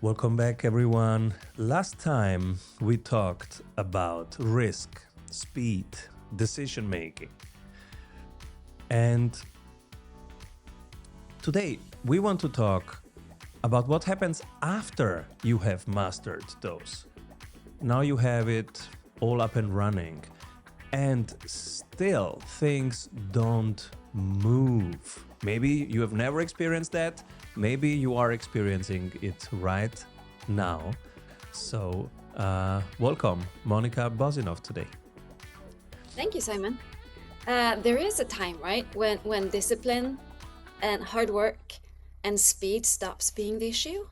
Welcome back, everyone. Last time we talked about risk, speed, decision making. And today we want to talk about what happens after you have mastered those. Now you have it all up and running, and still things don't move. Maybe you have never experienced that. Maybe you are experiencing it right now. So, welcome, Monica Bozinov, today. Thank you, Simon. There is a time, right, when discipline and hard work and speed stops being the issue,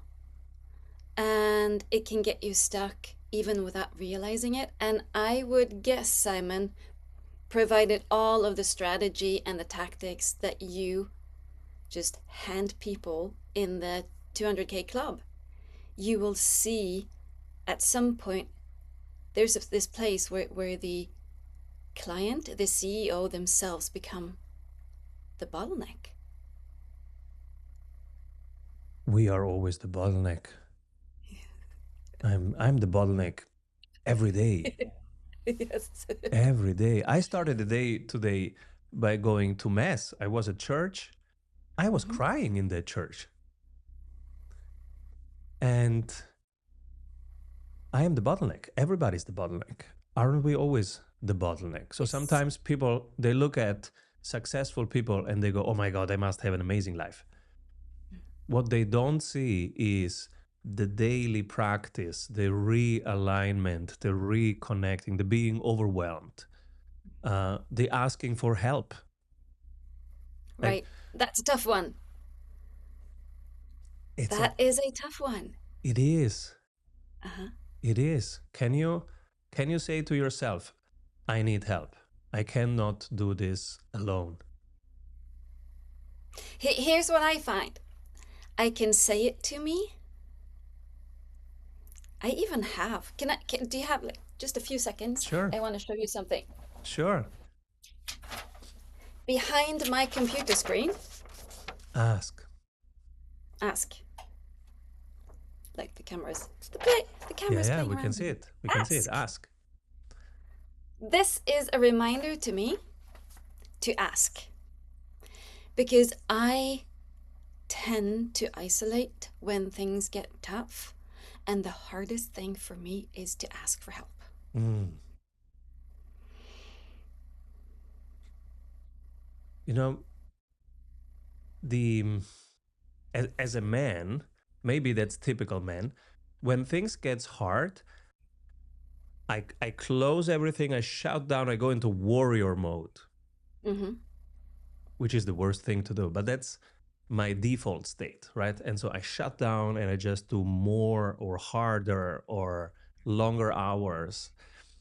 and it can get you stuck even without realizing it. And I would guess, Simon, provided all of the strategy and the tactics that you just hand people in the 200K club, you will see at some point there's this place where the client, the CEO themselves become the bottleneck. We are always the bottleneck. I'm the bottleneck every day. Yes. Every day. I started the day today by going to mass. I was at church. I was crying in that church. And I am the bottleneck. Everybody's the bottleneck. Aren't we always the bottleneck? So Yes. sometimes people, they look at successful people and they go, oh my God, they must have an amazing life. What they don't see is the daily practice, the realignment, the reconnecting, the being overwhelmed, the asking for help. Right. That's a tough one. That is a tough one. It is. Uh-huh. It is. Can you say to yourself, I need help. I cannot do this alone. Here's what I find. I can say it to me. I even have. Do you have just a few seconds? Sure. I want to show you something. Sure. Behind my computer screen. Ask. Like the cameras. The cameras. Yeah, we can see it. We can see it. Ask. This is a reminder to me to ask. Because I tend to isolate when things get tough. And the hardest thing for me is to ask for help. You know, as a man, maybe that's typical man, when things gets hard, I close everything, I shut down, I go into warrior mode, which is the worst thing to do, but that's my default state, right? And so I shut down and I just do more or harder or longer hours.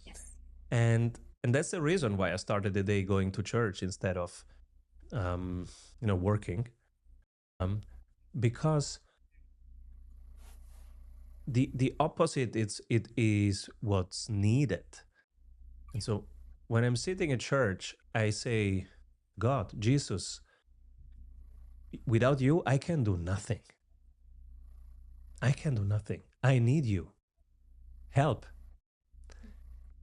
Yes. And that's the reason why I started the day going to church instead of working, because the opposite it is what's needed. And so when I'm sitting at church, I say, God, Jesus, without you, I can do nothing. I can do nothing. I need you. Help.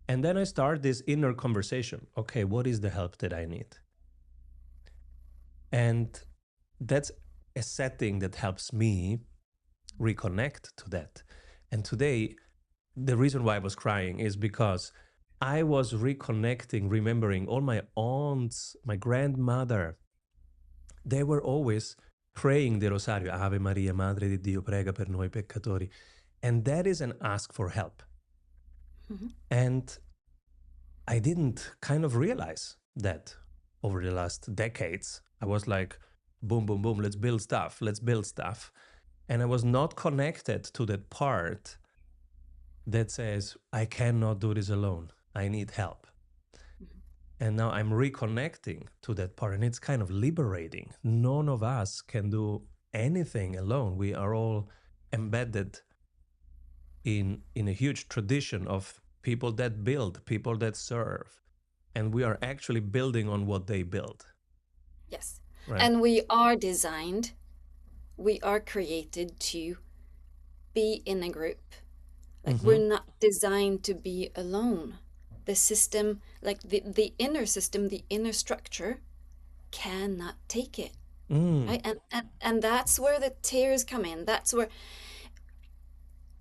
And then I start this inner conversation. Okay, what is the help that I need? And that's a setting that helps me reconnect to that. And today, the reason why I was crying is because I was reconnecting, remembering all my aunts, my grandmother. They were always praying the Rosario, Ave Maria, Madre di Dio, prega per noi peccatori. And that is an ask for help. And I didn't kind of realize that over the last decades. I was like, boom, boom, boom, let's build stuff. And I was not connected to that part that says, I cannot do this alone. I need help. And now I'm reconnecting to that part, and it's kind of liberating. None of us can do anything alone. We are all embedded in a huge tradition of people that build, people that serve, and we are actually building on what they build. Yes. Right. And we are designed, we are created to be in a group. Like Mm-hmm. we're not designed to be alone. The system, like the inner system, the inner structure cannot take it. Mm. Right? And that's where the tears come in. That's where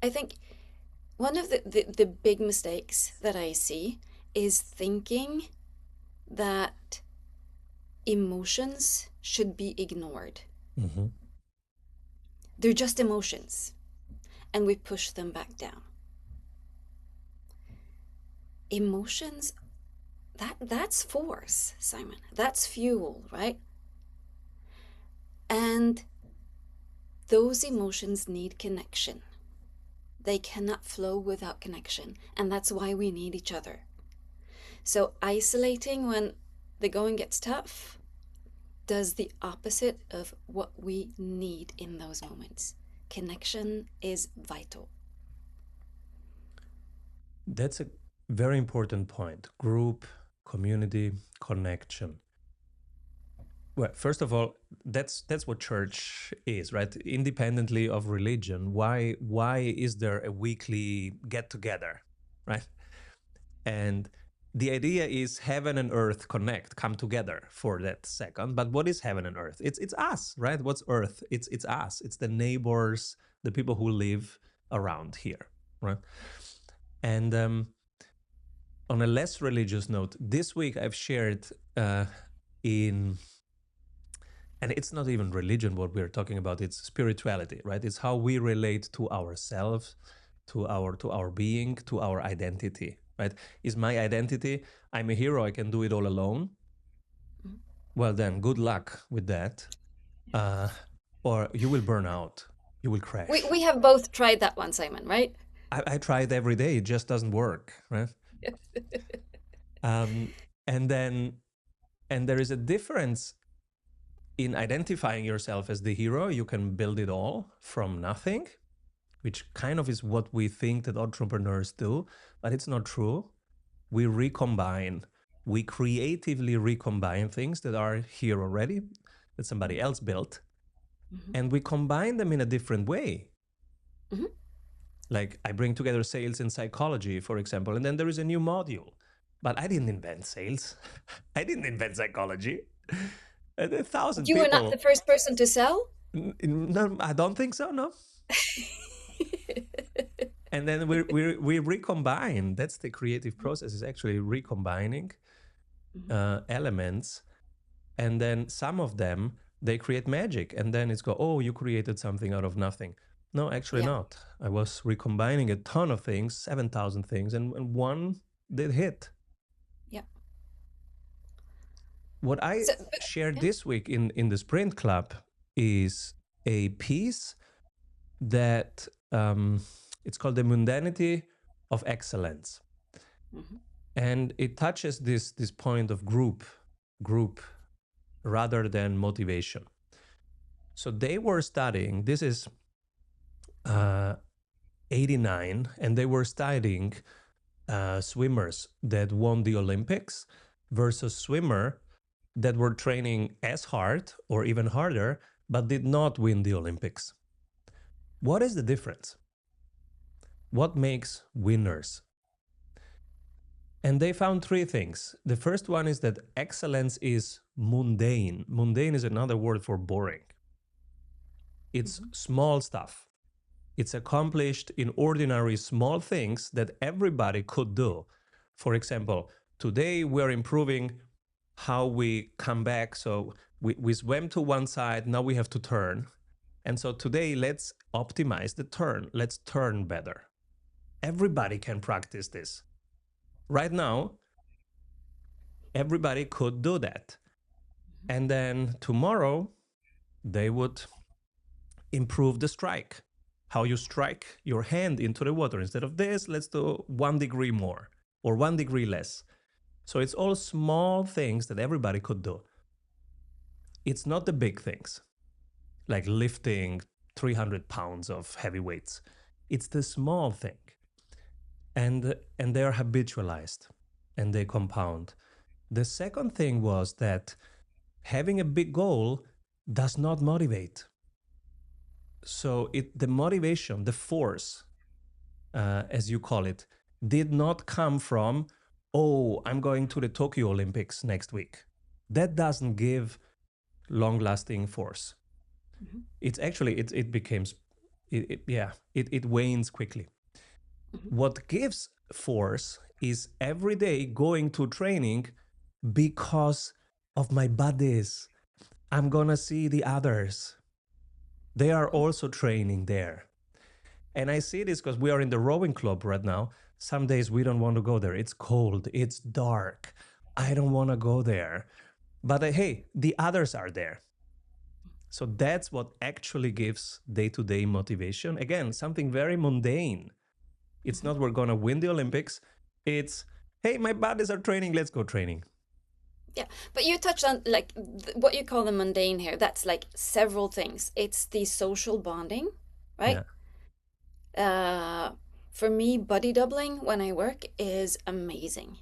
I think one of the big mistakes that I see is thinking that emotions should be ignored. Mm-hmm. They're just emotions, and we push them back down. Emotions, that's force, Simon. That's fuel, right? And those emotions need connection. They cannot flow without connection, and that's why we need each other. So isolating when the going gets tough does the opposite of what we need in those moments. Connection is vital. That's a very important point. Group, community, connection. Well, first of all, that's what church is, right? Independently of religion, why is there a weekly get together, right? And the idea is heaven and earth connect, come together for that second. But what is heaven and earth? It's us, right? What's earth? It's us. It's the neighbors, the people who live around here, right? And on a less religious note, this week I've shared in, and it's not even religion what we're talking about, it's spirituality, right? It's how we relate to ourselves, to our being, to our identity, right? Is my identity, I'm a hero, I can do it all alone? Mhm. Well, then good luck with that. uh, or you will burn out, you will crash. We have both tried that one, Simon, right? I try it every day, it just doesn't work, right? um, and then and there is a difference in identifying yourself as the hero. You can build it all from nothing, which kind of is what we think that entrepreneurs do, but it's not true. We recombine, we creatively recombine things that are here already, that somebody else built, Mhm. and we combine them in a different way. Mhm. Like I bring together sales and psychology, for example, and then there is a new module. But I didn't invent sales. I didn't invent psychology. And 1,000 You were not the people. first person to sell? No, I don't think so. No. And then we recombine. That's the creative process. Is actually recombining Mhm. elements, and then some of them they create magic, and then it's go, oh, you created something out of nothing. No, actually Yeah, not. I was recombining a ton of things, 7,000 things, and one did hit. yeah. What I So, shared yeah. this week in the Sprint Club is a piece that it's called the mundanity of excellence, Mhm. and it touches this point of group rather than motivation. So they were studying, this is uh, 89, and they were studying swimmers that won the Olympics versus swimmer that were training as hard or even harder but did not win the Olympics. What is the difference? What makes winners? And they found three things. The first one is that excellence is mundane. Mundane is another word for boring. It's Mhm. small stuff. It's accomplished in ordinary small things that everybody could do. For example, today we're improving how we come back. So we swam to one side, now we have to turn. And so today, let's optimize the turn. Let's turn better. Everybody can practice this. Right now, everybody could do that. And then tomorrow, they would improve the strike. How you strike your hand into the water. Instead of this, let's do 1 degree more or 1 degree less. So it's all small things that everybody could do. It's not the big things like lifting 300 pounds of heavy weights. It's the small thing. And they're habitualized and they compound. The second thing was that having a big goal does not motivate. So the motivation, the force, as you call it, did not come from, oh, I'm going to the Tokyo Olympics next week. That doesn't give long-lasting force. Mhm. It's actually it becomes it wanes quickly. Mhm. What gives force is every day going to training because of my buddies. I'm gonna see the others. They are Mhm. also training there. And I see this because we are in the rowing club right now. Some days we don't want to go there. It's cold, it's dark. I don't want to go there. But hey, the others are there. So that's what actually gives day to day motivation. Again, something very mundane. It's Mhm. not we're going to win the Olympics. It's, hey, my buddies are training. Let's go training. Yeah, but you touched on like what you call the mundane here. That's like several things. It's the social bonding, Yeah. right? Uh, for me, buddy doubling when I work is amazing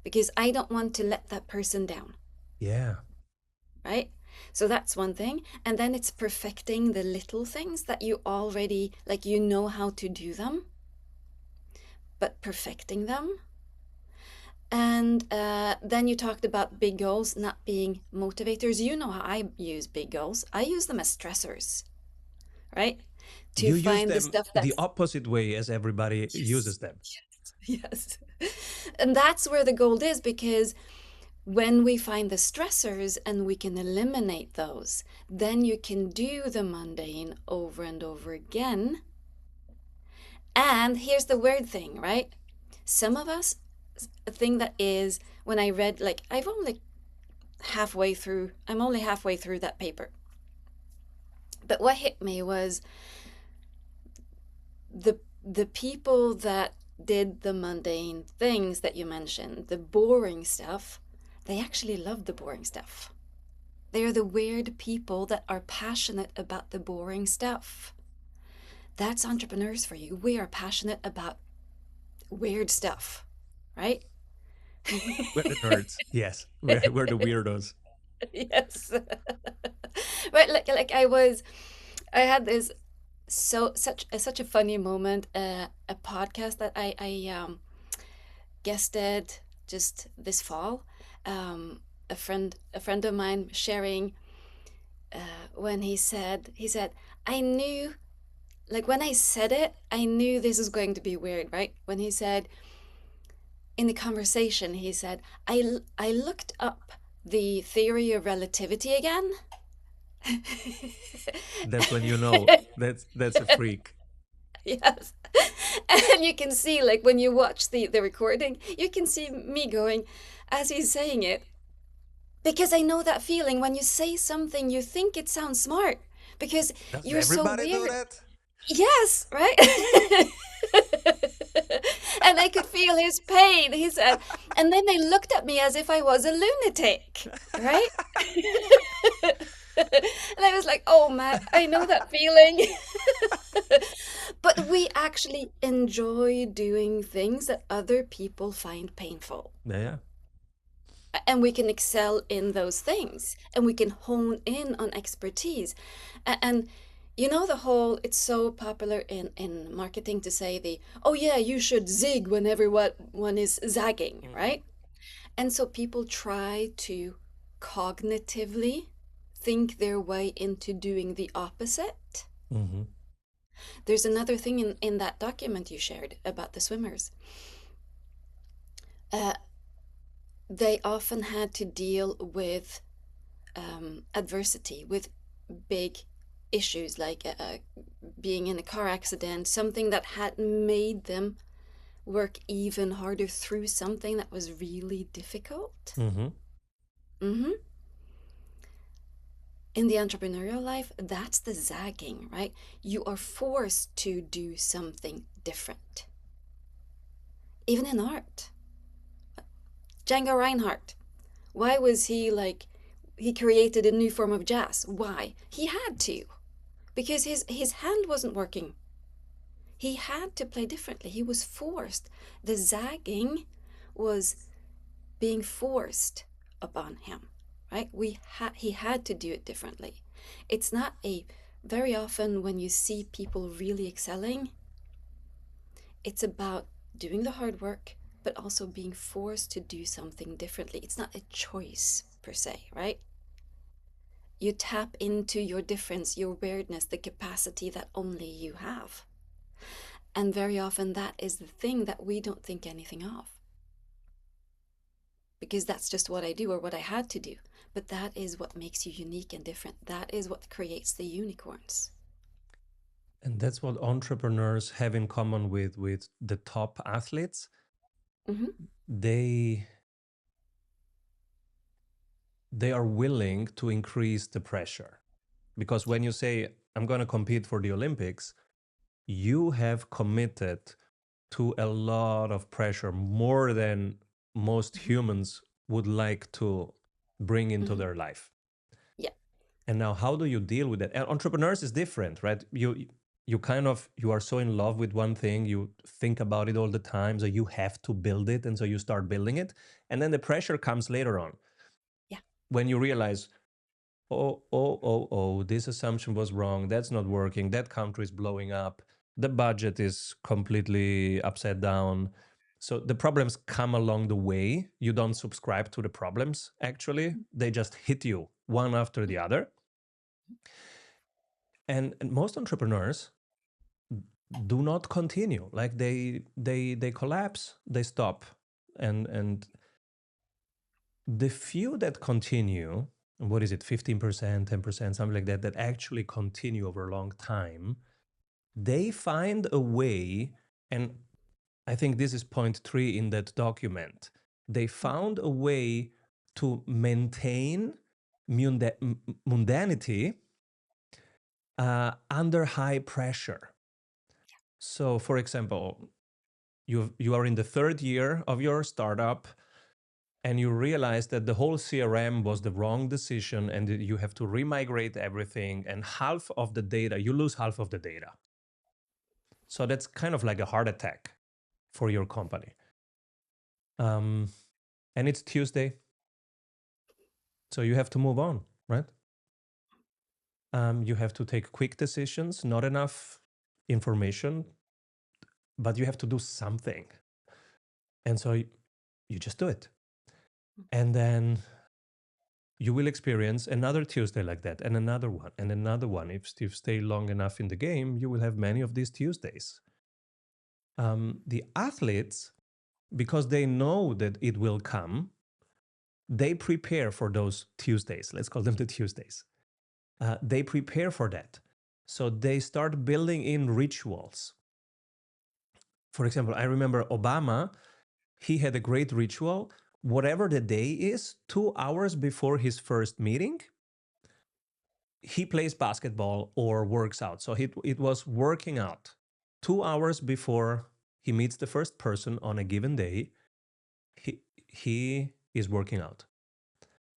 because I don't want to let that person down, Yeah. right? So that's one thing. And then it's perfecting the little things that you already like, you know how to do them, but perfecting them. And then you talked about big goals not being motivators. You know how I use big goals. I use them as stressors, right? To You use find the them stuff the that's opposite way as everybody yes, uses them. yes, yes. And that's where the gold is because when we find the stressors and we can eliminate those, then you can do the mundane over and over again. And here's the weird thing, right? Some of us, a thing that is, when I read, like, I'm only halfway through that paper. But what hit me was the people that did the mundane things that you mentioned, the boring stuff, they actually love the boring stuff. They're the weird people that are passionate about the boring stuff. That's entrepreneurs for you. We are passionate about weird stuff, right? We're the nerds. Yes. We're the weirdos. Yes. Right, like I had this such a funny moment, a podcast that I guested just this fall. A friend of mine sharing when he said I knew, like when I said it, I knew this is going to be weird, right? When he said in the conversation, he said, I looked up the theory of relativity again. That's when you know that's a freak. Yes. And you can see, like, when you watch the recording, you can see me going, as he's saying it, because I know that feeling when you say something, you think it sounds smart because Does you're so everybody do weird. that? Yes, right? And I could feel his pain. He said, and then they looked at me as if I was a lunatic, right? And I was like, oh man, I know that feeling. But we actually enjoy doing things that other people find painful. Yeah. And we can excel in those things and we can hone in on expertise. And you know, the whole, it's so popular in marketing to say oh yeah, you should zig when everyone is zagging, Hmm. right? And so people try to cognitively think their way into doing the opposite. Hmm. There's another thing in that document you shared about the swimmers. Uh, they often had to deal with adversity, with big issues like being in a car accident, something that had made them work even harder through something that was really difficult. Hmm. Hmm. In the entrepreneurial life, that's the zagging, right? You are forced to do something different. Even in art, Django Reinhardt, why was he like, he created a new form of jazz? Why? He had to, because his hand wasn't working. He had to play differently. He was forced. The zagging was being forced upon him, right? He had to do it differently. It's not a very often when you see people really excelling, it's about doing the hard work, but also being forced to do something differently. It's not a choice per se, right? You tap into your difference, your weirdness, the capacity that only you have. And very often that is the thing that we don't think anything of. Because that's just what I do or what I had to do. But that is what makes you unique and different. That is what creates the unicorns. And that's what entrepreneurs have in common with the top athletes. Mm-hmm. They are willing to increase the pressure, because when you say I'm going to compete for the Olympics, you have committed to a lot of pressure, more than most Mm-hmm. humans would like to bring into Mm-hmm. their life. Yeah. And now, how do you deal with that? And entrepreneurs is different, right? You are so in love with one thing, you think about it all the time, so you have to build it, and so you start building it, and then the pressure comes later on Yeah. when you realize, oh, this assumption was wrong, that's not working, that country is blowing up, the budget is completely upside down. So the problems come along the way. You don't subscribe to the problems, actually, they just hit you one after the other. And most entrepreneurs do not continue, like they collapse, they stop. And the few that continue, what is it, 15%, 10%, something like that, that actually continue over a long time, they find a way. And I think this is point 3 in that document. They found a way to maintain mundanity under high pressure. So, for example, you are in the 3rd year of your startup, and you realize that the whole CRM was the wrong decision, and you have to remigrate everything, and half of the data, you lose half of the data. So that's kind of like a heart attack for your company. And it's Tuesday, so you have to move on, right? You have to take quick decisions, not enough information, but you have to do something. And so you just do it. And then you will experience another Tuesday like that, and another one, and another one. If you stay long enough in the game, you will have many of these Tuesdays. The athletes, because they know that it will come, they prepare for those Tuesdays. Let's call them the Tuesdays. They prepare for that. So they start building in rituals. For example, I remember Obama, he had a great ritual. Whatever the day is, 2 hours before his first meeting, he plays basketball or works out. So it was working out. 2 hours before he meets the first person on a given day, he is working out.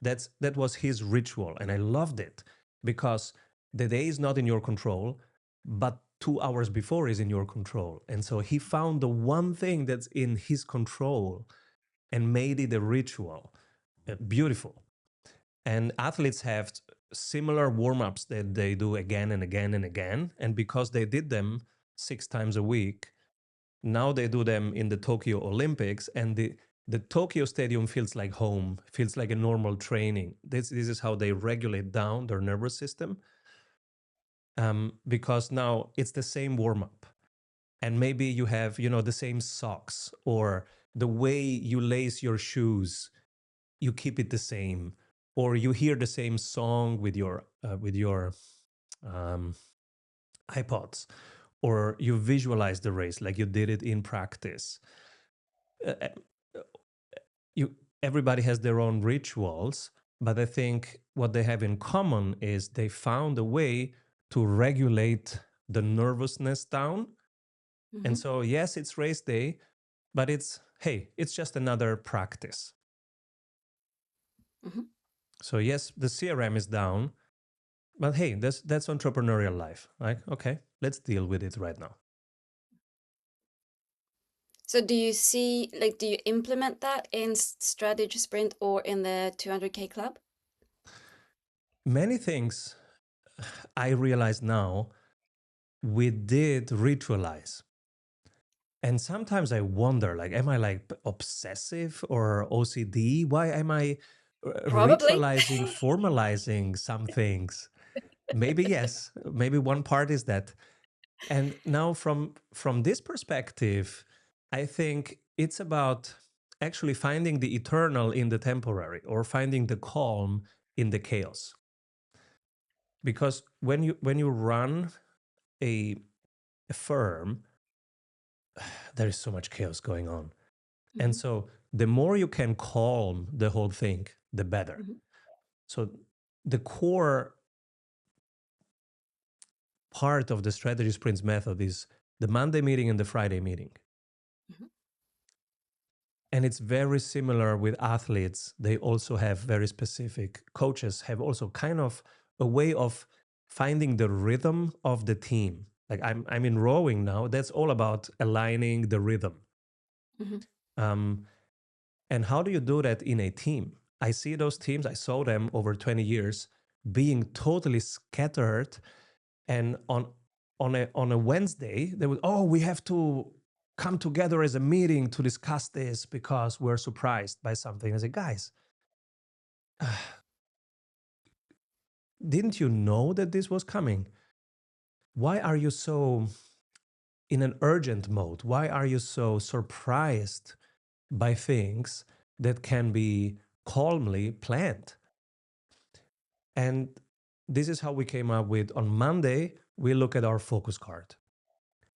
That was his ritual, and I loved it, because the day is not in your control, but 2 hours before is in your control. And so he found the one thing that's in his control and made it a ritual. Beautiful. And athletes have similar warm-ups that they do again and again and again. And because they did them 6 times a week, now they do them in the Tokyo Olympics, and the Tokyo Stadium feels like home, feels like a normal training. This is how they regulate down their nervous system, because now it's the same warm-up. And maybe you have, the same socks, or the way you lace your shoes, you keep it the same, or you hear the same song with your um, iPods, or you visualize the race like you did it in practice. Uh, uh, you Everybody has their own rituals, but I think what they have in common is they found a way to regulate the nervousness down. Mm-hmm. And so, yes, it's race day, but it's just another practice. Mm-hmm. So yes, the CRM is down, but hey, that's entrepreneurial life. Like, okay, let's deal with it right now. So do you see, like, do you implement that in strategy sprint or in the 200K club? Many things I realize now we did ritualize. And sometimes I wonder, like, am I like obsessive or OCD? Why am I Probably. ritualizing, formalizing some things? Maybe yes, maybe one part is that. And now from this perspective, I think it's about actually finding the eternal in the temporary, or finding the calm in the chaos. Because when you run a, a firm, there is so much chaos going on. And Mhm, so the more you can calm the whole thing, the better. mhm, So the core part of the strategy sprints method is the Monday meeting and the Friday meeting. mhm, And it's very similar with athletes. They also have very specific coaches, have also kind of a way of finding the rhythm of the team. Like I'm in rowing now. That's all about aligning the rhythm. mhm, Um, and how do you do that in a team? I see those teams, I saw them over 20 years being totally scattered. And on a Wednesday, they would, oh, we have to come together as a meeting to discuss this because we're surprised by something. I say, guys, didn't you know that this was coming? Why are you so in an urgent mode? Why are you so surprised by things that can be calmly planned? And this is how we came up with, on Monday, we look at our focus card.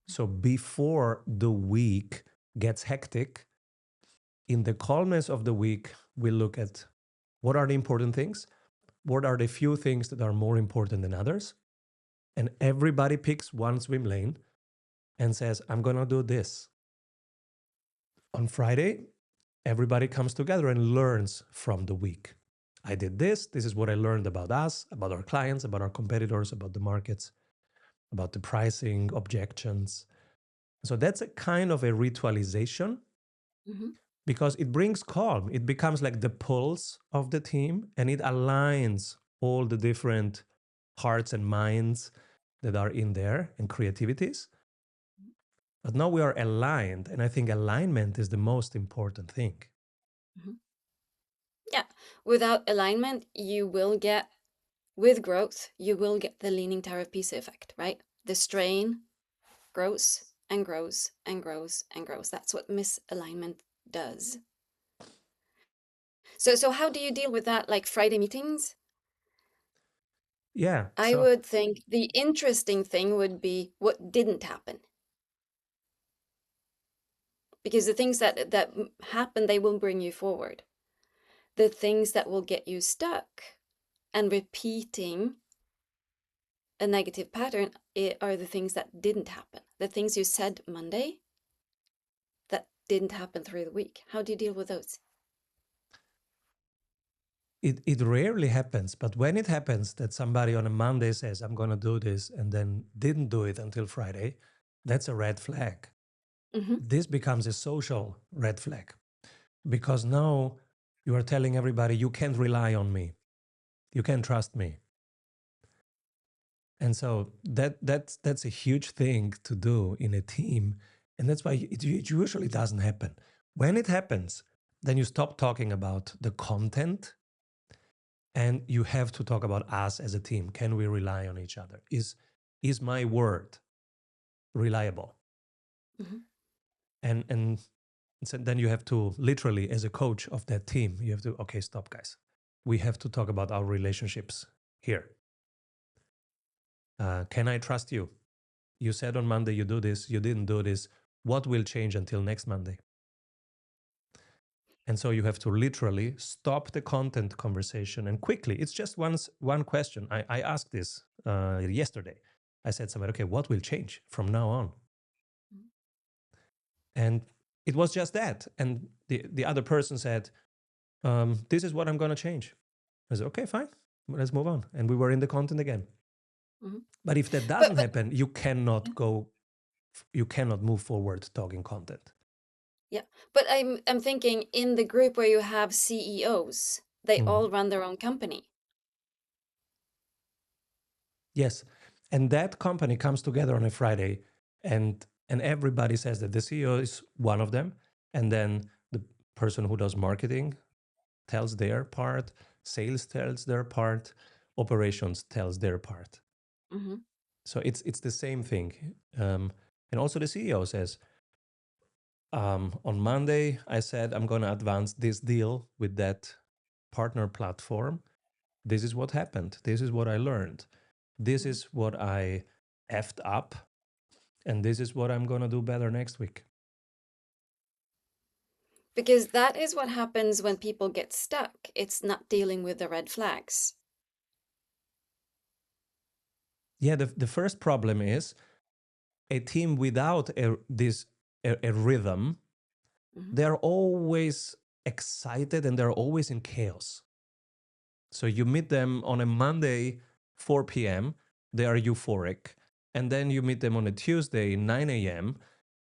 So before the week gets hectic, in the calmness of the week, we look at what are the important things, what are the few things that are more important than others. And everybody picks one swim lane and says, I'm going to do this. On Friday, everybody comes together and learns from the week. I did this. This is what I learned about us, about our clients, about our competitors, about the markets, about the pricing objections. So that's a kind of a ritualization, mhm, because it brings calm. It becomes like the pulse of the team, and it aligns all the different hearts and minds that are in there and creativities. But now we are aligned, and I think alignment is the most important thing. mhm. Yeah, without alignment, with growth, you will get the leaning tower of Pisa effect, right? The strain grows and grows and grows and grows. That's what misalignment does. So how do you deal with that, like Friday meetings? Yeah. I So would think the interesting thing would be what didn't happen. Because the things that happen, they will bring you forward. The things that will get you stuck and repeating a negative pattern are the things that didn't happen. The things you said Monday that didn't happen through the week. How do you deal with those? it rarely happens, but when it happens that somebody on a Monday says, I'm going to do this, and then didn't do it until Friday, that's a red flag. Mm-hmm. This becomes a social red flag, because now you are telling everybody, you can't rely on me, you can't trust me. And so that's a huge thing to do in a team, and that's why it usually doesn't happen. When it happens, then you stop talking about the content, and you have to talk about us as a team. Can we rely on each other? Is my word reliable? Mm-hmm. And so then you have to literally, as a coach of that team, you have to, okay, stop, guys. We have to talk about our relationships here. Can I trust you? You said on Monday you do this, you didn't do this. What will change until next Monday? And so you have to literally stop the content conversation and quickly. It's just one question. I asked this yesterday. I said somebody, okay, what will change from now on? And it was just that. And the other person said, this is what I'm going to change. I said, okay, fine. Let's move on. And we were in the content again. Mm-hmm. But if that But doesn't happen, you cannot move forward talking content. yeah, but I'm thinking in the group where you have CEOs, they Mm. all run their own company. Yes. And that company comes together on a Friday, and everybody says that the CEO is one of them, and then the person who does marketing tells their part, sales tells their part, operations tells their part. Hmm. So it's the same thing. And also the CEO says, on Monday, I said I'm going to advance this deal with that partner platform. This is what happened. This is what I learned. This Hmm. is what I effed up. And this is what I'm going to do better next week. Because that is what happens when people get stuck. It's not dealing with the red flags. Yeah, the first problem is a team without a rhythm. Hmm. They're always excited and they're always in chaos. So you meet them on a Monday, 4 p.m., they are euphoric. And then you meet them on a Tuesday, 9 a.m.,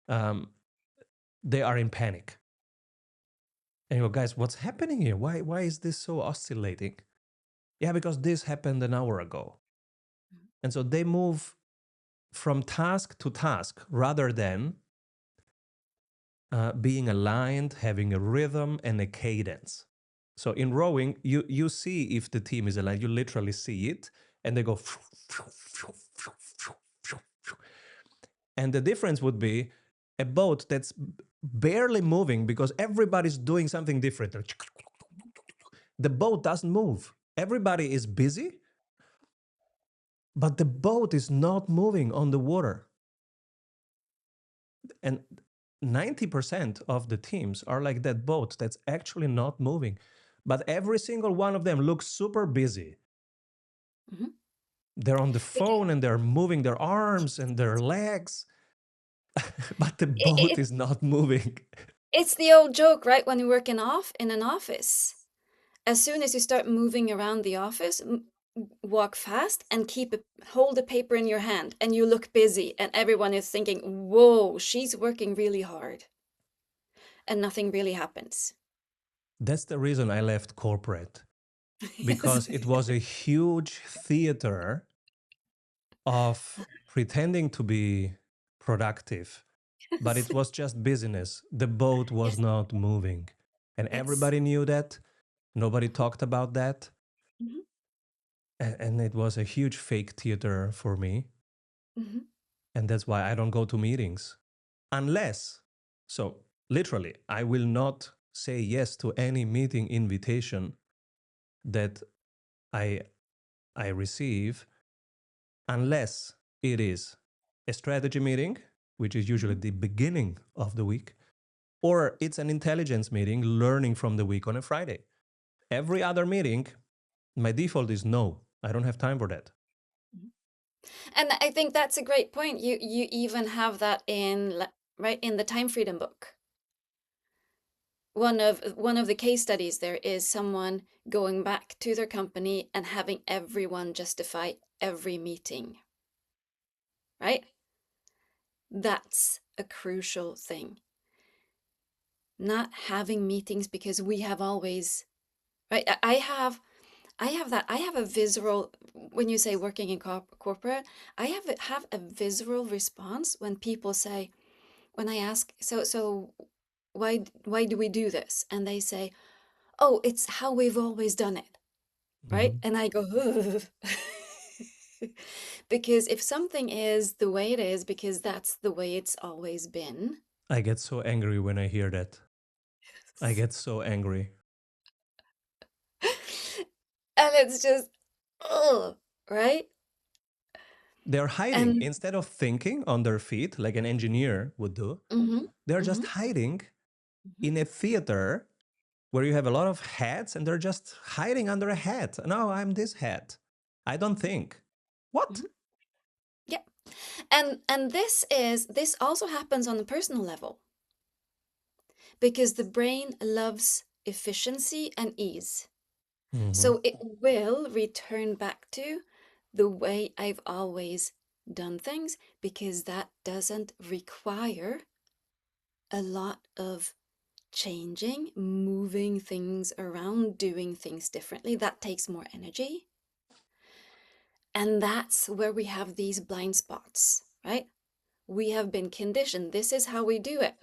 um, they are in panic. And you go, guys, what's happening here? Why is this so oscillating? Yeah, because this happened an hour ago. And so they move from task to task rather than being aligned, having a rhythm and a cadence. So in rowing, you see if the team is aligned. You literally see it, and they go. And the difference would be a boat that's barely moving because everybody's doing something different. The boat doesn't move. Everybody is busy, but the boat is not moving on the water. And 90% of the teams are like that boat that's actually not moving. But every single one of them looks super busy. Hmm. They're on the Because phone and they're moving their arms and their legs, but the it, boat it, is not moving. it's the old joke, right? When you work in an office, as soon as you start moving around the office, walk fast and hold a paper in your hand, and you look busy, and everyone is thinking, "Whoa, she's working really hard," and nothing really happens. That's the reason I left corporate, Yes. because it was a huge theater of pretending to be productive, but Yes. it was just business. The boat was Yes. not moving. And Yes. everybody knew that. Nobody talked about that. Hmm. And it was a huge fake theater for me. Hmm. And that's why I don't go to meetings unless, so literally, I will not say yes to any meeting invitation that I, I receive unless it is a strategy meeting, which is usually Hmm. the beginning of the week, or it's an intelligence meeting, learning from the week on a Friday. Every other meeting, my default is no. I don't have time for that. And I think that's a great point. You even have that right in the time freedom book. One of the case studies there is someone going back to their company and having everyone justify every meeting, right? That's a crucial thing. Not having meetings because we have always, right? I have a visceral, when you say working in corporate, have a visceral response when people say, when I ask, so why do we do this? And they say, oh, it's how we've always done it, right? Mhm. And I go, ugh. Because if something is the way it is, because that's the way it's always been. I get so angry when I hear that. I get so angry. And it's just, oh, right? They're hiding. And Instead of thinking on their feet like an engineer would do, mm-hmm, they're just mm-hmm, hiding mm-hmm, in a theater where you have a lot of hats and they're just hiding under a hat. No, I'm this hat. I don't think. What? mm-hmm. Yeah. And this also happens on a personal level because the brain loves efficiency and ease. Mm-hmm. So it will return back to the way I've always done things because that doesn't require a lot of changing, moving things around, doing things differently. That takes more energy. And that's where we have these blind spots, right? We have been conditioned. This is how we do it.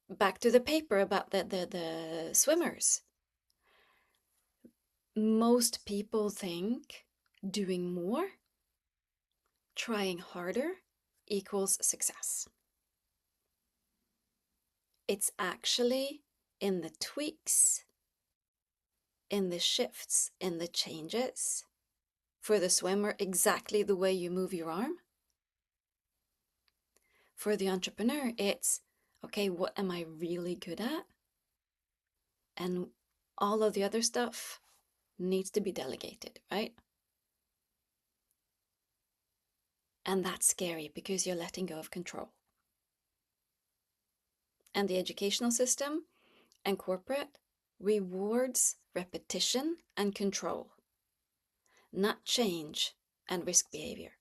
Back to the paper about the swimmers. Most people think doing more, trying harder equals success. It's actually in the tweaks, in the shifts, in the changes. For the swimmer, exactly the way you move your arm. For the entrepreneur, it's okay, what am I really good at? And all of the other stuff needs to be delegated, right? And that's scary because you're letting go of control. And the educational system and corporate rewards repetition and control, not change and risk behavior.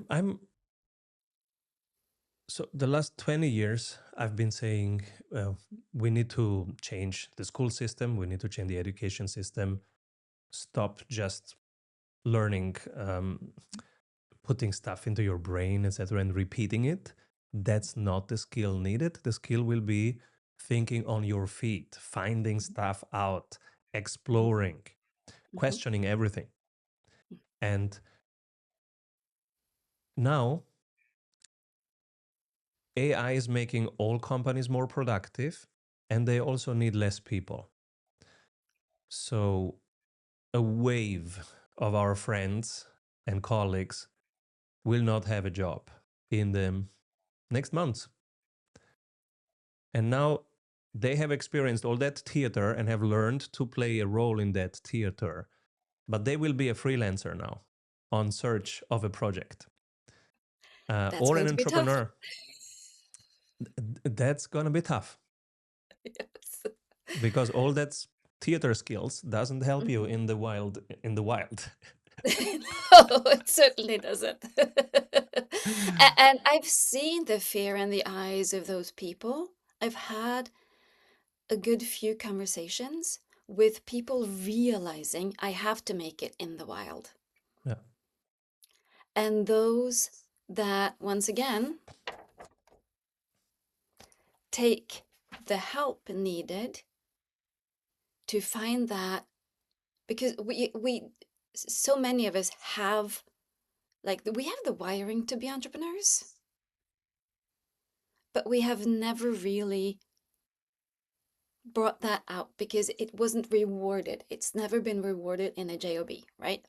I'm so the last 20 years I've been saying we need to change the school system, we need to change the education system, stop just learning, putting stuff into your brain, etc., and repeating it. That's not the skill needed. The skill will be thinking on your feet, finding stuff out, exploring, Mhm. questioning everything. And now AI is making all companies more productive, and they also need less people. So a wave of our friends and colleagues will not have a job in the next months. And now they have experienced all that theater and have learned to play a role in that theater. But they will be a freelancer now on search of a project That's or going an to be tough. entrepreneur. That's going to be tough Yes. because all that theater skills doesn't help you Mhm. in the wild. In the wild. No, it certainly doesn't. And I've seen the fear in the eyes of those people. I've had a good few conversations with people realizing I have to make it in the wild. Yeah. And those that, once again, take the help needed to find that, because we so many of us have, like, we have the wiring to be entrepreneurs, but we have never really brought that out because it wasn't rewarded. It's never been rewarded in a job, right?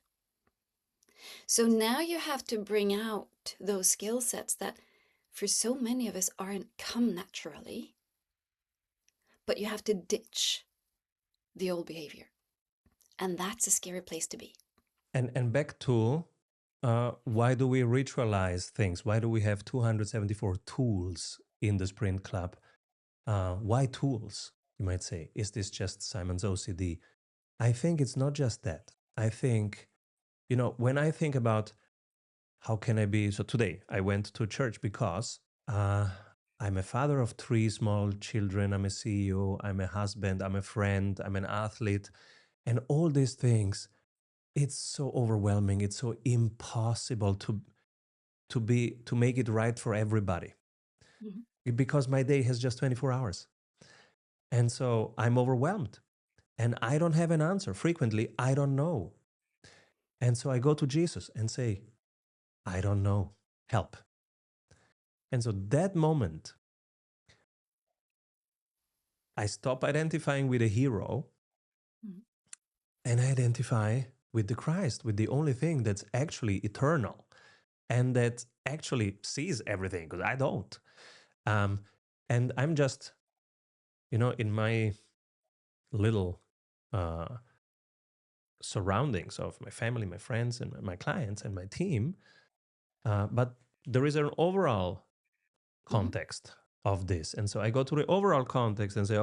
So now you have to bring out those skill sets that for so many of us aren't come naturally, but you have to ditch the old behavior. And that's a scary place to be. And back to why do we ritualize things? Why do we have 274 tools in the Sprint Club? Why tools? You might say, is this just Simon's OCD? I think it's not just that. I think, when I think about how can I be, so today I went to church because I'm a father of 3 small children. I'm a CEO. I'm a husband. I'm a friend. I'm an athlete. And all these things, it's so overwhelming. It's so impossible to make it right for everybody Mhm. because my day has just 24 hours. And so I'm overwhelmed and I don't have an answer. Frequently, I don't know. And so I go to Jesus and say, I don't know, help. And so that moment, I stop identifying with a hero Mhm. and I identify with the Christ, with the only thing that's actually eternal and that actually sees everything because I don't. Um, and I'm just, in my little uh, surroundings of my family, my friends, and my clients and my team. But there is an overall Mhm. context of this. And so I go to the overall context and say,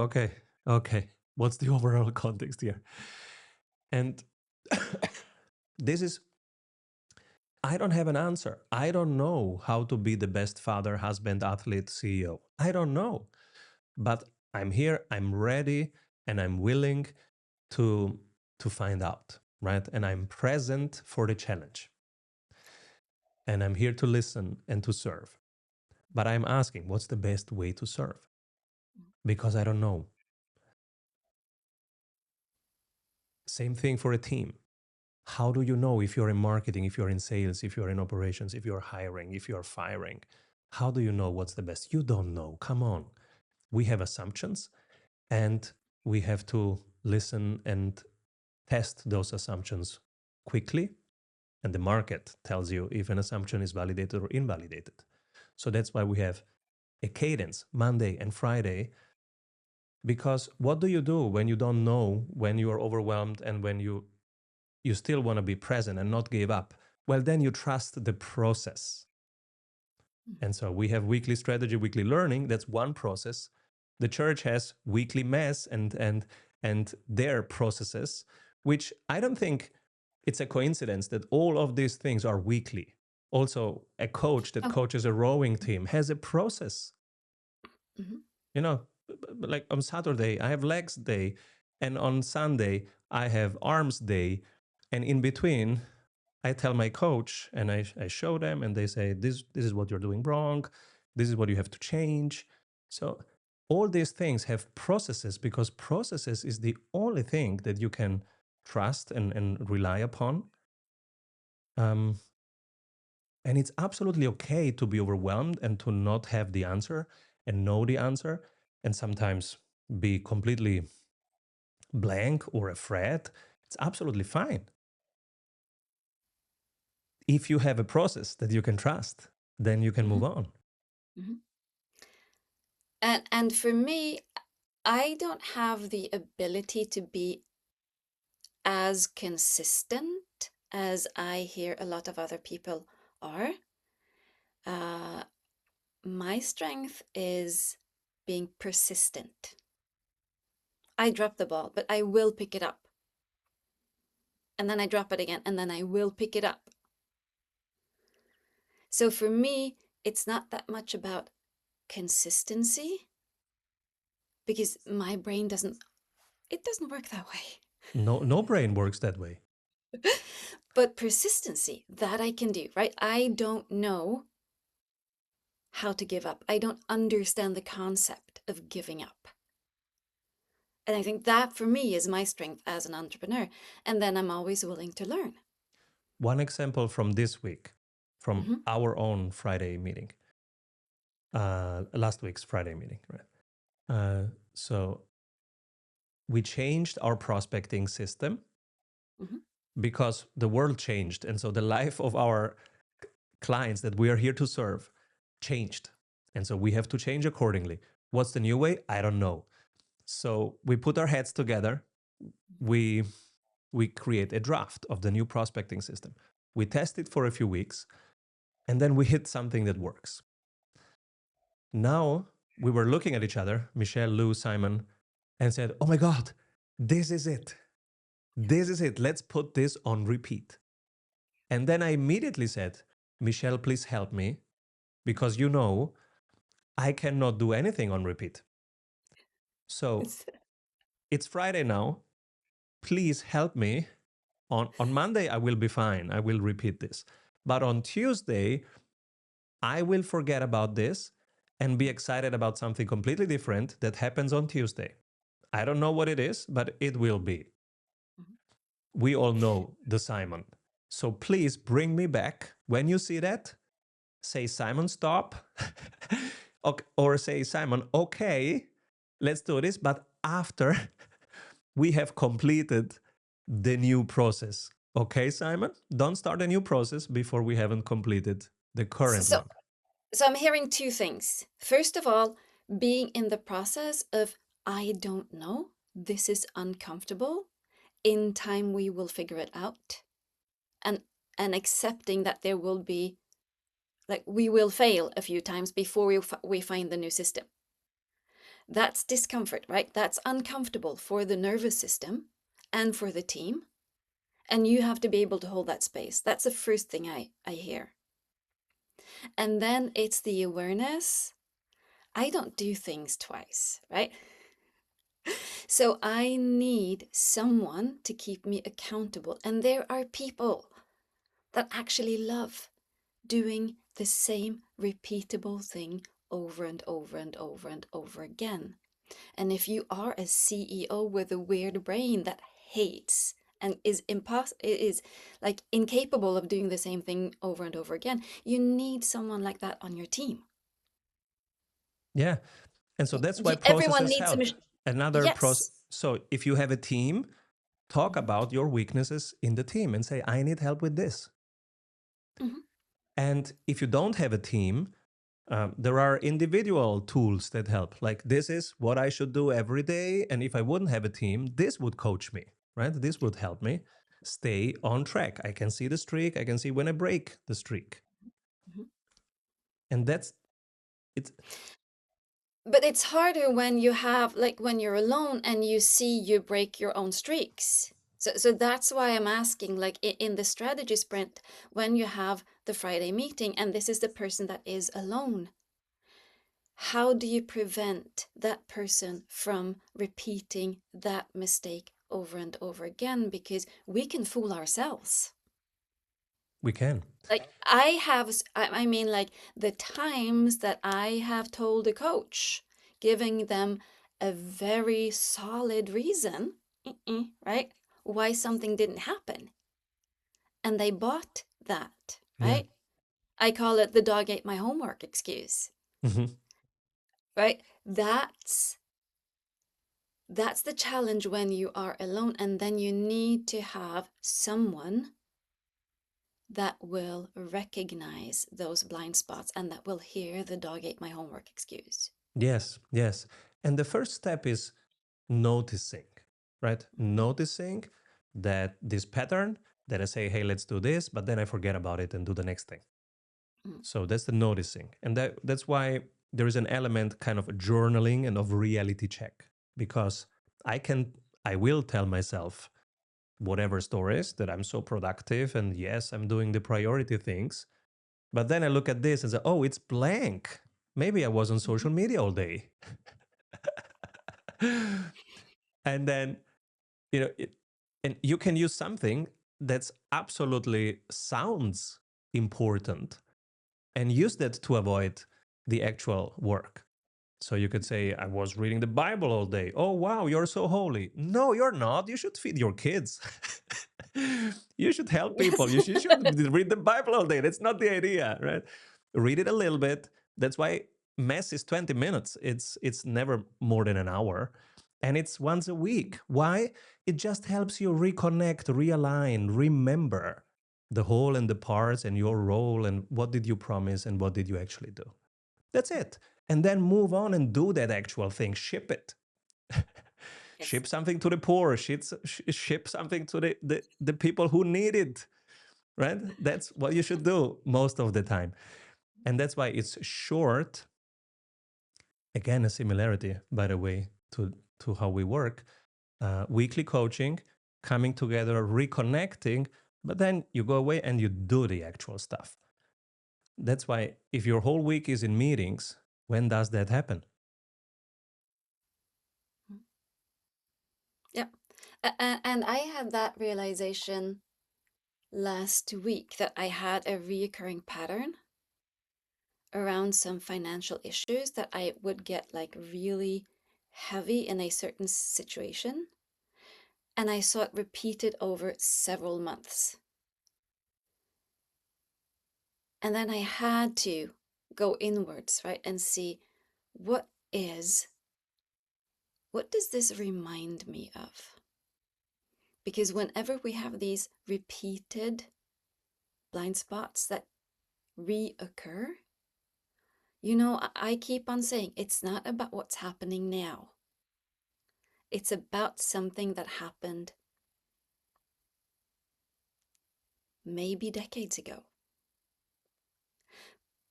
okay, what's the overall context here? And this is, I don't have an answer. I don't know how to be the best father, husband, athlete, CEO. I don't know. But I'm here, I'm ready, and I'm willing to to find out, right? And I'm present for the challenge. And I'm here to listen and to serve. But I'm asking, what's the best way to serve? Because I don't know. Same thing for a team. How do you know if you're in marketing, if you're in sales, if you're in operations, if you're hiring, if you're firing? How do you know what's the best? You don't know. Come on. We have assumptions and we have to listen and test those assumptions quickly. And the market tells you if an assumption is validated or invalidated. So that's why we have a cadence, Monday and Friday. Because what do you do when you don't know, when you are overwhelmed and when you still want to be present and not give up? Well, then you trust the process. And so we have weekly strategy, weekly learning. That's one process. The church has weekly mass and their processes, which I don't think it's a coincidence that all of these things are weekly. Also, a coach that Oh. coaches a rowing team has a process. Mhm. You know, like on Saturday, I have legs day, and on Sunday, I have arms day. And in between, I tell my coach and I show them, and they say, this is what you're doing wrong. This is what you have to change. So, all these things have processes because processes is the only thing that you can trust and rely upon. Um, and it's absolutely okay to be overwhelmed and to not have the answer and know the answer and sometimes be completely blank or afraid. It's absolutely fine. If you have a process that you can trust, then you can move Mhm. on. Mhm. And for me, I don't have the ability to be as consistent as I hear a lot of other people are. Uh, my strength is being persistent. I drop the ball, but I will pick it up. And then I drop it again, and then I will pick it up. So for me, it's not that much about consistency because my brain doesn't work that way. No brain works that way. But persistency, that I can do, right? I don't know how to give up. I don't understand the concept of giving up. And I think that for me is my strength as an entrepreneur. And then I'm always willing to learn. One example from this week, from Mm-hmm. our own Friday meeting, last week's Friday meeting, right? So we changed our prospecting system Mm-hmm. because the world changed. And so the life of our clients that we are here to serve changed. And so we have to change accordingly. What's the new way? I don't know. So we put our heads together. We create a draft of the new prospecting system. We test it for a few weeks, and then we hit something that works. Now we were looking at each other, Michelle, Lou, Simon, and said, "Oh my God, this is it. This is it. Let's put this on repeat." And then I immediately said, "Michelle, please help me because I cannot do anything on repeat. So it's Friday now. Please help me. On Monday, I will be fine. I will repeat this. But on Tuesday, I will forget about this and be excited about something completely different that happens on Tuesday. I don't know what it is, but it will be. We all know the Simon. So please bring me back. When you see that, say, Simon, stop. Or say, Simon, okay, let's do this. But after we have completed the new process. Okay, Simon? Don't start a new process before we haven't completed the current So, one. so I'm hearing two things. First of all, being in the process of, I don't know, this is uncomfortable. In time, we will figure it out. And and accepting that there will be, like, we will fail a few times before we find the new system. That's discomfort, right? That's uncomfortable for the nervous system and for the team. And you have to be able to hold that space. That's the first thing I hear. And then it's the awareness. I don't do things twice, right? So I need someone to keep me accountable. And there are people that actually love doing the same repeatable thing over and over and over and over again. And if you are a CEO with a weird brain that hates and is like incapable of doing the same thing over and over again, you need someone like that on your team. Yeah. And so that's why Everyone processes needs a help. Another process. yes. So if you have a team, talk Mhm, about your weaknesses in the team and say, I need help with this. mhm, And if you don't have a team, there are individual tools that help. Like, this is what I should do every day. And if I wouldn't have a team, this would coach me, right? This would help me stay on track. I can see the streak. I can see when I break the streak. mhm. And that's it. But it's harder when you have, like, when you're alone and you see you break your own streaks. So that's why I'm asking, like, in the strategy sprint, when you have the Friday meeting and this is the person that is alone, how do you prevent that person from repeating that mistake over and over again? Because we can fool ourselves. We can. Like I mean, like the times that I have told a coach, giving them a very solid reason, right, why something didn't happen, and they bought that, Yeah. right? I call it the dog ate my homework excuse, Mhm. right? That's the challenge when you are alone, and then you need to have someone that will recognize those blind spots and that will hear the dog ate my homework excuse. Yes. Yes. And the first step is noticing, right? Noticing that this pattern that I say, hey, let's do this, but then I forget about it and do the next thing. Mm, So that's the noticing. And that's why there is an element kind of journaling and of reality check, because I can, I will tell myself whatever stories that I'm so productive and yes, I'm doing the priority things. But then I look at this and say, oh, it's blank. Maybe I was on mhm. social media all day. And then, and you can use something that's absolutely sounds important and use that to avoid the actual work. So you could say, I was reading the Bible all day. Oh, wow, you're so holy. No, you're not. You should feed your kids. You should help Yes. people. You should read the Bible all day. That's not the idea, right? Read it a little bit. That's why Mass is 20 minutes. It's never more than an hour. And it's once a week. Why? It just helps you reconnect, realign, remember the whole and the parts and your role and what did you promise and what did you actually do. That's it. And then move on and do that actual thing. Ship it. Yes. Ship something to the poor. Ship something to the people who need it. Right? That's what you should do most of the time. And that's why it's short. Again, a similarity, by the way, to how we work. Weekly coaching, coming together, reconnecting, but then you go away and you do the actual stuff. That's why if your whole week is in meetings, when does that happen? Yeah. And I had that realization last week that I had a reoccurring pattern around some financial issues that I would get like really heavy in a certain situation. And I saw it repeated over several months. And then I had to go inwards, right, and see what is, what does this remind me of? Because whenever we have these repeated blind spots that reoccur, I keep on saying it's not about what's happening now. It's about something that happened maybe decades ago.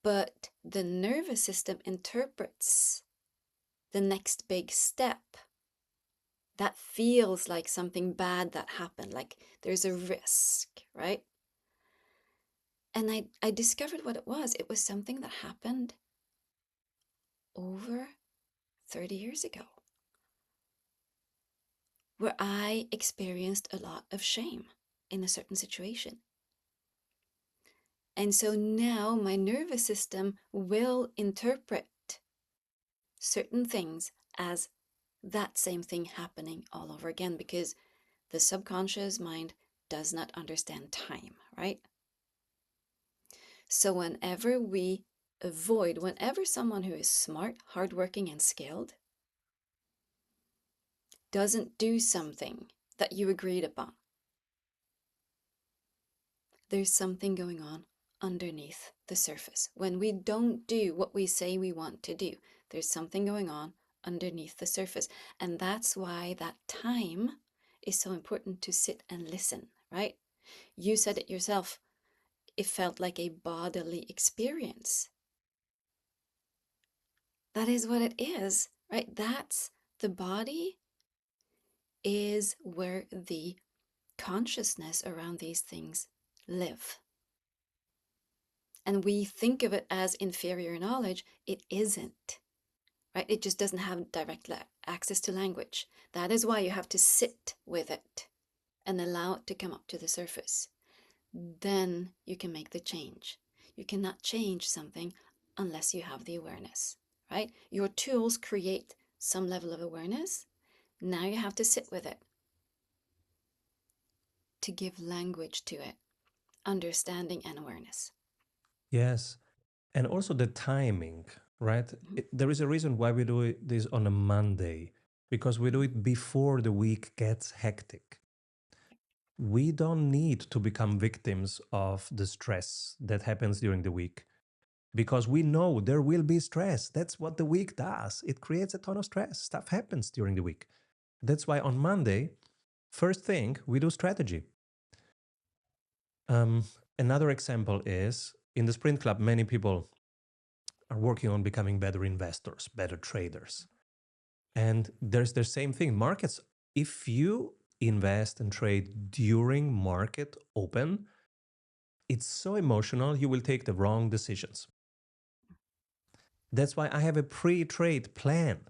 But the nervous system interprets the next big step that feels like something bad that happened, like there's a risk, right? And I discovered what it was. It was something that happened over 30 years ago. where I experienced a lot of shame in a certain situation. And so now my nervous system will interpret certain things as that same thing happening all over again, because the subconscious mind does not understand time, right? So whenever someone who is smart, hardworking, and skilled doesn't do something that you agreed upon, there's something going on underneath the surface. When we don't do what we say we want to do, there's something going on underneath the surface. And that's why that time is so important to sit and listen, right? You said it yourself, it felt like a bodily experience. That is what it is, right? That's the body is where the consciousness around these things live. And we think of it as inferior knowledge. It isn't, right? It just doesn't have direct access to language. That is why you have to sit with it and allow it to come up to the surface. Then you can make the change. You cannot change something unless you have the awareness, right? Your tools create some level of awareness. Now you have to sit with it to give language to it, understanding and awareness. Yes. And also the timing, right? Mhm, There is a reason why we do this on a Monday, because we do mhm, it before the week gets hectic. We don't need to become victims of the stress that happens during the week, because we know there will be stress. That's what the week does. It creates a ton of stress. Stuff happens during the week. That's why on Monday, first thing, we do strategy. Um, Another example is in the Sprint Club, many people are working on becoming better investors, better traders. And there's the same thing. Markets, if you invest and trade during market open, it's so emotional, you will take the wrong decisions. That's why I have a pre-trade plan.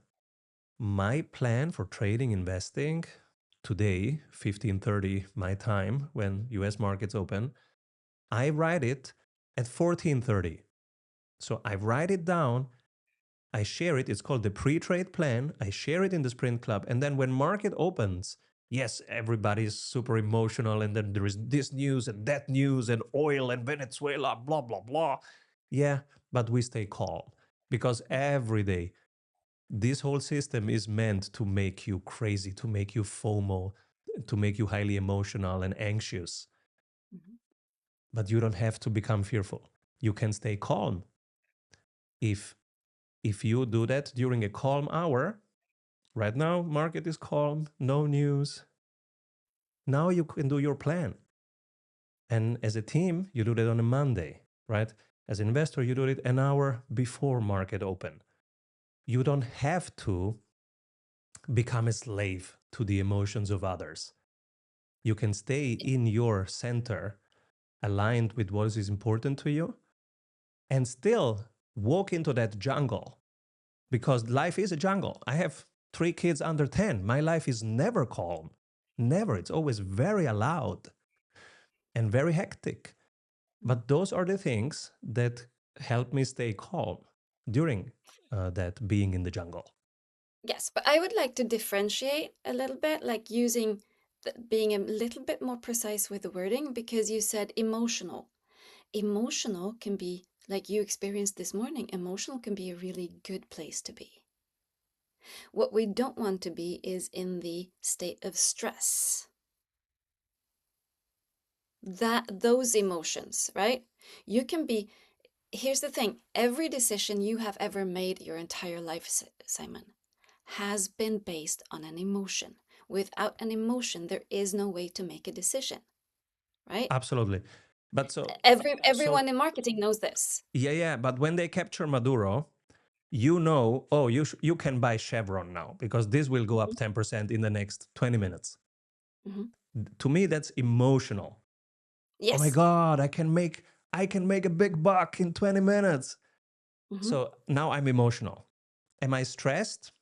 My plan for trading, investing today, 15:30 my time when US markets open, I write it at 14:30. So I write it down, I share it. It's called the pre-trade plan. I share it in the Sprint Club. And then when market opens, yes, everybody's super emotional. And then there is this news and that news and oil and Venezuela, blah, blah, blah. Yeah, but we stay calm because every day, this whole system is meant to make you crazy, to make you FOMO, to make you highly emotional and anxious. mhm. But you don't have to become fearful. You can stay calm. If if you do that during a calm hour, right now, market is calm, no news. Now you can do your plan. And as a team, you do that on a Monday, right? As an investor, you do it an hour before market open. You don't have to become a slave to the emotions of others. You can stay in your center, aligned with what is important to you, and still walk into that jungle, because life is a jungle. I have 3 kids under 10. My life is never calm. Never. It's always very loud and very hectic. Mm. But those are the things that help me stay calm during that being in the jungle. Yes, but I would like to differentiate a little bit, like being a little bit more precise with the wording, because you said emotional. Emotional can be, like you experienced this morning, emotional can be a really good place to be. What we don't want to be is in the state of stress. Those emotions, right? You can be, here's the thing, every decision you have ever made your entire life, Simon, has been based on an emotion. Without an emotion, there is no way to make a decision, right? Absolutely. But Everyone in marketing knows this. yeah. But when they capture Maduro, you know, oh, you can buy Chevron now because this will go up Mhm, 10% in the next 20 minutes. mhm. To me, that's emotional. Oh my Yes. God, I can make a big buck in 20 minutes. Mhm, So now I'm emotional. Am I stressed?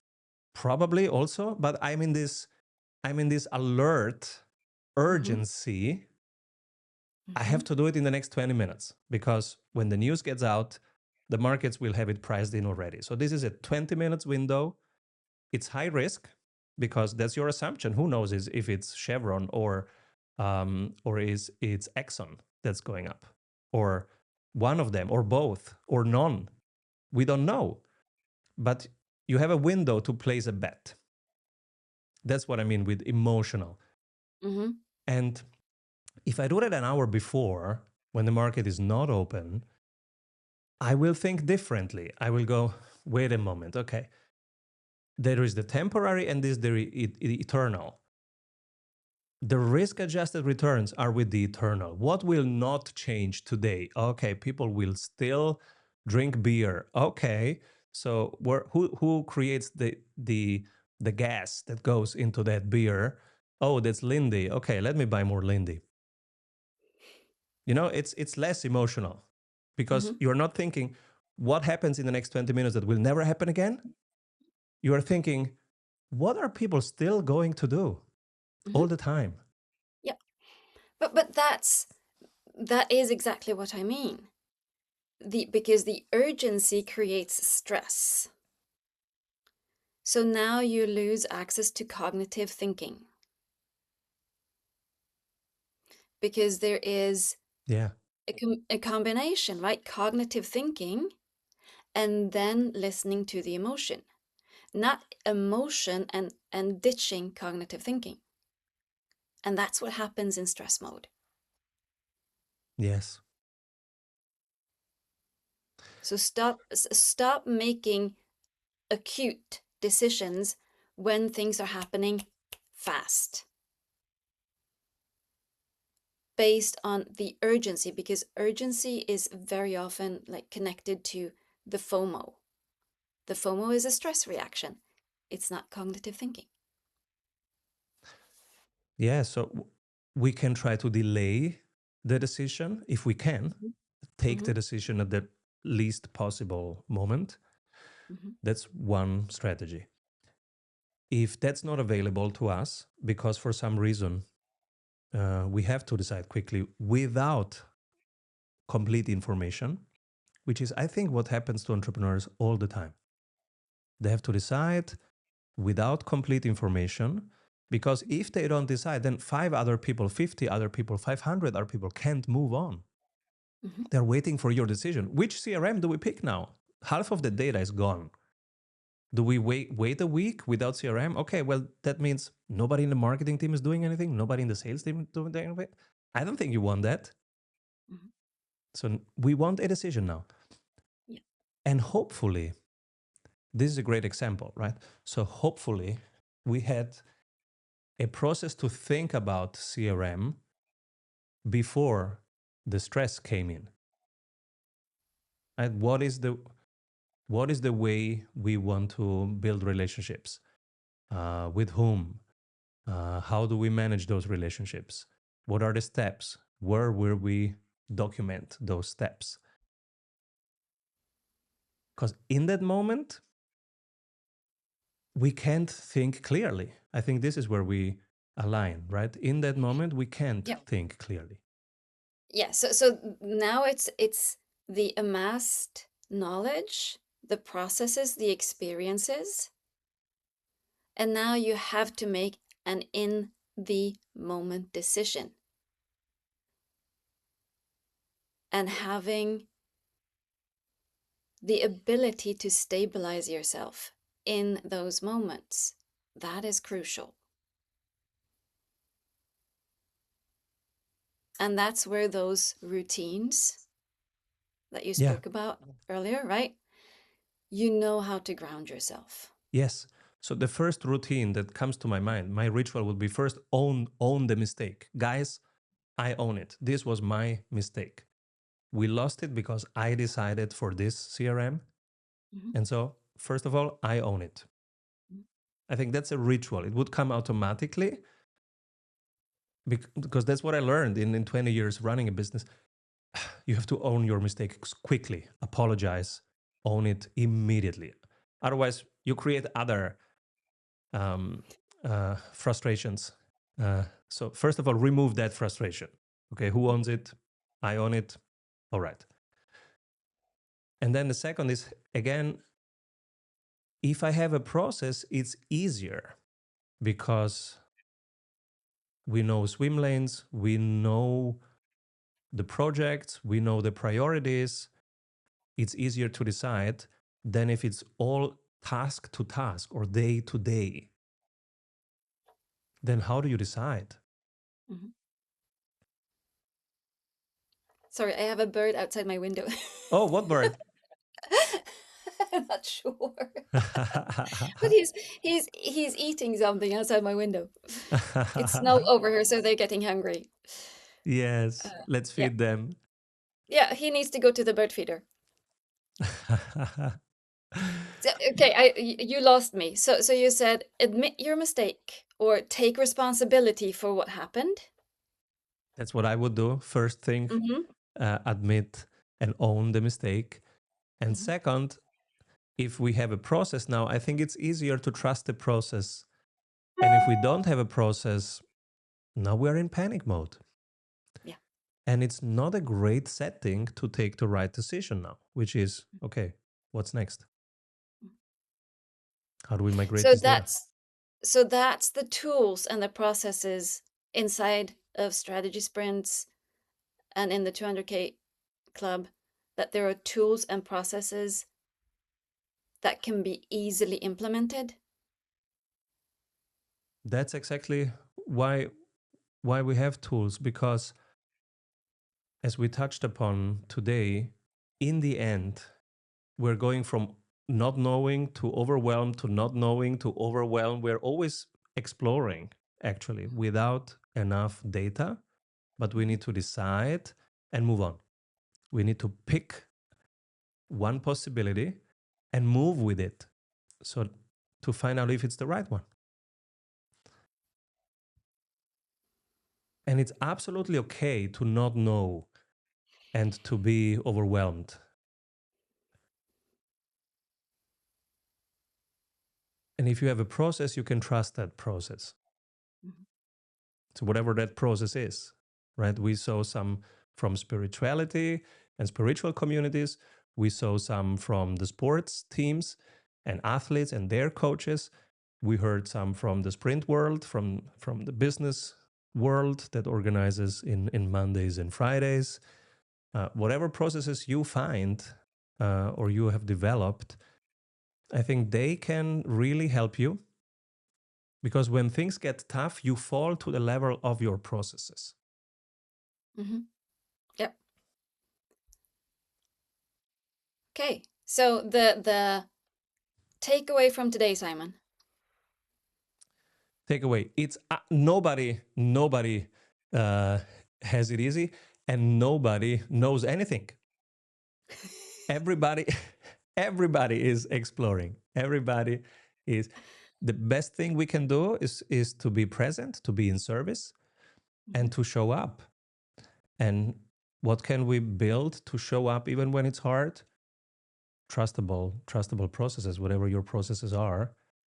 Probably also, but I'm in this I'm in this alert Mm-hmm. urgency. I Mm-hmm. have to do it in the next 20 minutes because when the news gets out, the markets will have it priced in already. So this is a 20 minutes window. It's high risk because that's your assumption. Who knows is if it's Chevron or is it's Exxon that's going up, or one of them, or both, or none. We don't know, but you have a window to place a bet. That's what I mean with emotional. Mm-hmm. And if I do that an hour before, when the market is not open, I will think differently. I will go, wait a moment, okay. There is the temporary and this the eternal. The risk adjusted returns are with the eternal. What will not change today? Okay, people will still drink beer. Okay, so who creates the gas that goes into that beer? Oh, that's Lindy. Okay, let me buy more Lindy. You know, it's less emotional because Mm-hmm. you're not thinking what happens in the next 20 minutes that will never happen again. You are thinking, what are people still going to do Mm-hmm. all the time? Yeah. But that is exactly what I mean. Because the urgency creates stress. So now you lose access to cognitive thinking because there is Yeah. a combination, right? Cognitive thinking and then listening to the emotion, not emotion and ditching cognitive thinking. And that's what happens in stress mode. Yes. So stop making acute decisions when things are happening fast based on the urgency, because urgency is very often like connected to the FOMO. The FOMO is a stress reaction. It's not cognitive thinking. Yeah. So we can try to delay the decision if we can, Mm-hmm. take Mm-hmm. the decision at the least possible moment. Mm-hmm. That's one strategy. If that's not available to us because for some reason we have to decide quickly without complete information, which is, I think, what happens to entrepreneurs all the time. They have to decide without complete information because if they don't decide, then 5 other people, 50 other people, 500 other people can't move on. Mm-hmm. They're waiting for your decision. Which CRM do we pick now? Half of the data is gone. Do we wait a week without CRM? Okay, well, that means nobody in the marketing team is doing anything. Nobody in the sales team is doing anything. I don't think you want that. Mm-hmm. So we want a decision now. Yeah. And hopefully, this is a great example, right? So hopefully, we had a process to think about CRM before the stress came in. Right? What is the way we want to build relationships? With whom? How do we manage those relationships? What are the steps? Where will we document those steps? Because in that moment, we can't think clearly. I think this is where we align, right? In that moment, we can't Yeah. think clearly. Yeah. So now it's the amassed knowledge, the processes, the experiences, and now you have to make an in the moment decision. And having the ability to stabilize yourself in those moments, that is crucial. And that's where those routines that you Yeah. spoke about earlier, right? You know how to ground yourself. Yes. So the first routine that comes to my mind, my ritual would be first own the mistake. Guys, I own it. This was my mistake. We lost it because I decided for this CRM. Mhm. And so, first of all, I own it. I think that's a ritual. It would come automatically because that's what I learned in 20 years running a business. You have to own your mistakes quickly, apologize, own it immediately. Otherwise, you create other um, frustrations. So first of all, remove that frustration. Okay, who owns it? I own it. All right. And then the second is, again, if I have a process, it's easier because we know swim lanes, we know the projects, we know the priorities. It's easier to decide than if it's all task to task or day to day. Then how do you decide? Mm-hmm. Sorry, I have a bird outside my window. Oh, what bird? I'm not sure. But he's eating something outside my window. It's snow over here, so they're getting hungry. Yes, let's Yeah. feed them. Yeah, he needs to go to the bird feeder. So, okay, you lost me. So you said admit your mistake or take responsibility for what happened. That's what I would do. First thing, Mm-hmm. admit and own the mistake. And Mm-hmm. second, if we have a process now, I think it's easier to trust the process. And if we don't have a process, now we're in panic mode. Yeah. And it's not a great setting to take the right decision now, which is, okay, what's next? How do we migrate So this data? that's the tools and the processes inside of strategy sprints and in the 200K club, that there are tools and processes that can be easily implemented. That's exactly why we have tools, because as we touched upon today, in the end, we're going from not knowing to overwhelmed to not knowing to overwhelmed. We're always exploring, actually, without enough data, but we need to decide and move on. We need to pick one possibility and move with it. So to find out if it's the right one. And it's absolutely okay to not know and to be overwhelmed. And if you have a process, you can trust that process. Mm-hmm. So whatever that process is, right? We saw some from spirituality and spiritual communities. We saw some from the sports teams and athletes and their coaches. We heard some from the sprint world, from the business world that organizes in Mondays and Fridays. Whatever processes you find or you have developed, I think they can really help you, because when things get tough, you fall to the level of your processes. Mm-hmm. Yep. Okay. So the takeaway from today, Simon. Takeaway: it's nobody has it easy, and nobody knows anything. Everybody everybody is exploring. Everybody is. The best thing we can do is to be present, to be in service, and to show up. And what can we build to show up even when it's hard? Trustable processes, whatever your processes are,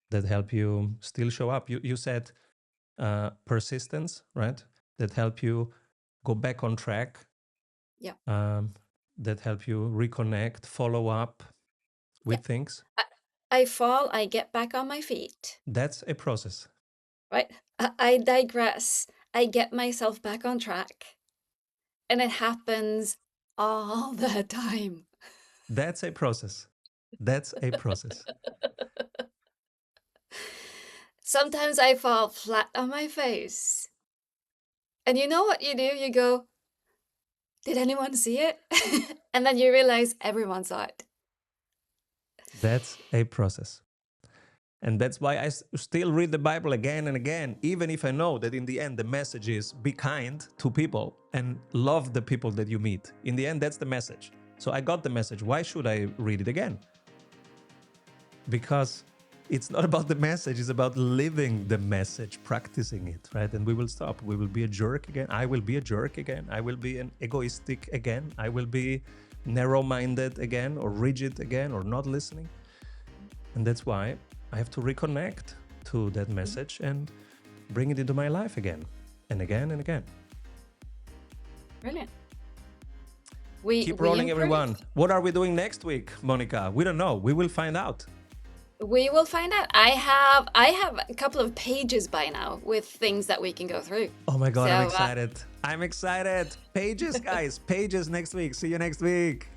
that help you still show up. You said persistence, right? That help you go back on track. Yeah. That help you reconnect, follow up Yeah. with things. I fall, I get back on my feet. That's a process. Right? I digress. I get myself back on track. And it happens all the time. That's a process. That's a process. Sometimes I fall flat on my face. And you know what you do? You go, did anyone see it? And then you realize everyone saw it. That's a process. And that's why I still read the Bible again and again, even if I know that in the end the message is be kind to people and love the people that you meet. In the end, that's the message. So I got the message. Why should I read it again? Because it's not about the message, it's about living the message, practicing it, right? And we will stop. We will be a jerk again. I will be a jerk again. I will be an egoistic again. I will be narrow-minded again, or rigid again, or not listening. And that's why I have to reconnect to that message and bring it into my life again and again and again. Brilliant. Keep rolling, everyone. What are we doing next week, Monica? We don't know. We will find out. We will find out. I have a couple of pages by now with things that we can go through. Oh my God, I'm excited. I'm excited. Pages, guys. Pages next week. See you next week.